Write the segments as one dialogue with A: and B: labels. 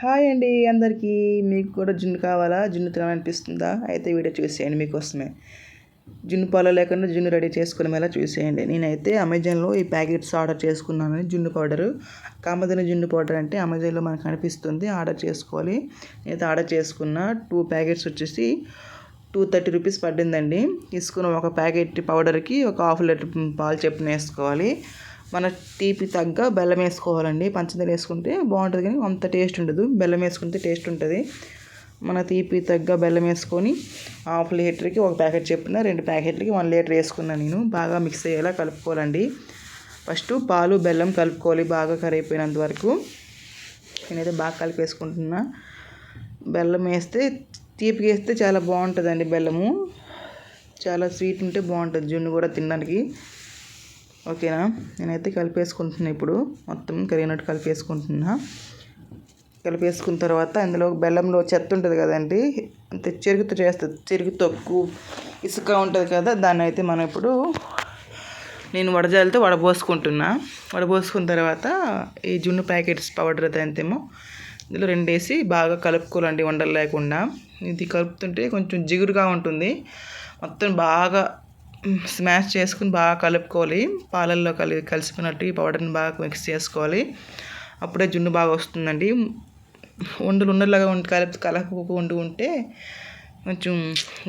A: Hi అండి అందరికీ. మీకు కూడా జున్ను కావాలా? జున్ను తినాలనిపిస్తుందా? అయితే వీడియో చూసేయండి మీకోసమే. జున్ను పాలు లేకుండా జున్ను రెడీ చేసుకునే ఎలా చూసేయండి. నేనైతే అమెజాన్లో ఈ ప్యాకెట్స్ ఆర్డర్ చేసుకున్నాను. జున్ను పౌడరు, కామధేను జున్ను పౌడర్ అంటే అమెజాన్లో మనకు కనిపిస్తుంది. ఆర్డర్ చేసుకోవాలి. నేనైతే ఆర్డర్ చేసుకున్న 2 ప్యాకెట్స్ వచ్చేసి 230 రూపీస్ పడిందండి. తీసుకున్న ఒక ప్యాకెట్ పౌడర్కి ఒక హాఫ్ లీటర్ పాలు చొప్పున వేసుకోవాలి. మన తీపి తగ్గ బెల్లం వేసుకోవాలండి. పంచదార వేసుకుంటే బాగుంటుంది కానీ అంత టేస్ట్ ఉండదు. బెల్లం వేసుకుంటే టేస్ట్ ఉంటుంది. మన తీపి తగ్గ బెల్లం వేసుకొని హాఫ్ లీటర్కి ఒక ప్యాకెట్ చెప్పిన 2 ప్యాకెట్లకి 1 లీటర్ వేసుకున్నాను నేను. బాగా మిక్స్ అయ్యేలా కలుపుకోవాలండి. ఫస్ట్ పాలు బెల్లం కలుపుకోవాలి బాగా కరిగిపోయినంత వరకు. నేనైతే బాగా కలిపేసుకుంటున్నా. బెల్లం వేస్తే తీపికి వేస్తే చాలా బాగుంటుందండి. బెల్లము చాలా స్వీట్ ఉంటే బాగుంటుంది జున్ను కూడా తినడానికి. ఓకేనా, నేనైతే కలిపేసుకుంటున్నా. ఇప్పుడు మొత్తం కరిగినట్టు కలిపేసుకుంటున్నా. కలిపేసుకున్న తర్వాత అందులో బెల్లంలో చెత్త ఉంటుంది కదండి, అంతే చెరుగుతో చేస్తుంది. చెరుగు తొక్కు ఇసుక ఉంటుంది కదా, దాన్ని అయితే మనం ఇప్పుడు నేను వడజాలితో వడబోసుకుంటున్నా. వడబోసుకున్న తర్వాత ఈ జున్ను ప్యాకెట్స్ పౌడర్ అంతేమో ఇందులో 2 వేసి బాగా కలుపుకోవాలండి ఉండలు లేకుండా. ఇది కలుపుతుంటే కొంచెం జిగురుగా ఉంటుంది. మొత్తం బాగా స్మాష్ చేసుకుని బాగా కలుపుకోవాలి. పాలల్లో కలిసిపోయినట్టు ఈ పౌడర్ని బాగా మిక్స్ చేసుకోవాలి. అప్పుడే జున్ను బాగా వస్తుందండి. ఉండలాగా కలపకుండా ఉంటే కొంచెం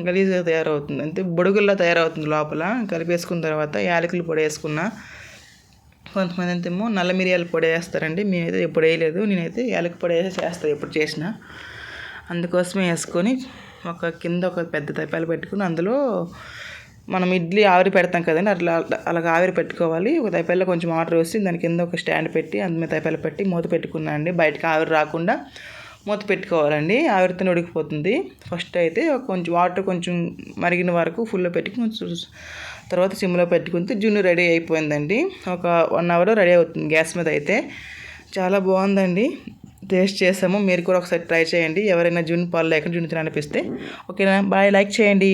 A: గలీజ్గా తయారవుతుంది, అంతే బొడుగుల్లా తయారవుతుంది లోపల. కలిపేసుకున్న తర్వాత యాలకుల పొడి వేసుకున్నా. కొంతమంది అంతేమో నల్ల మిరియాల పొడి వేస్తారండి. మేమైతే ఎప్పుడు వేయలేదు. నేనైతే యాలక పొడి వేసి చేస్తాను ఎప్పుడు చేసినా. అందుకోసమే వేసుకొని కింద ఒక పెద్ద తపాలు పెట్టుకుని అందులో మనం ఇడ్లీ ఆవిరి పెడతాం కదండి, అలాగ ఆవిరి పెట్టుకోవాలి. ఒక తపాల్లో కొంచెం వాటర్ వేసి దాని కింద ఒక స్టాండ్ పెట్టి అందులో తపాలు పెట్టి మూత పెట్టుకున్నాను అండి. బయటకు ఆవిరి రాకుండా మూత పెట్టుకోవాలండి. ఆవిరితో ఉడికిపోతుంది. ఫస్ట్ అయితే కొంచెం వాటర్ కొంచెం మరిగిన వరకు ఫుల్లో పెట్టుకుని తర్వాత సిమ్లో పెట్టుకుంటే జున్ను రెడీ అయిపోయిందండి. ఒక 1 అవర్లో రెడీ అవుతుంది గ్యాస్ మీద. అయితే చాలా బాగుందండి. టేస్ట్ చేసాము. మీరు కూడా ఒకసారి ట్రై చేయండి. ఎవరైనా జున్ను పాలు లేకుండా జున్ను తినాలనిపిస్తే. ఓకేనా, బాయ్. లైక్ చేయండి.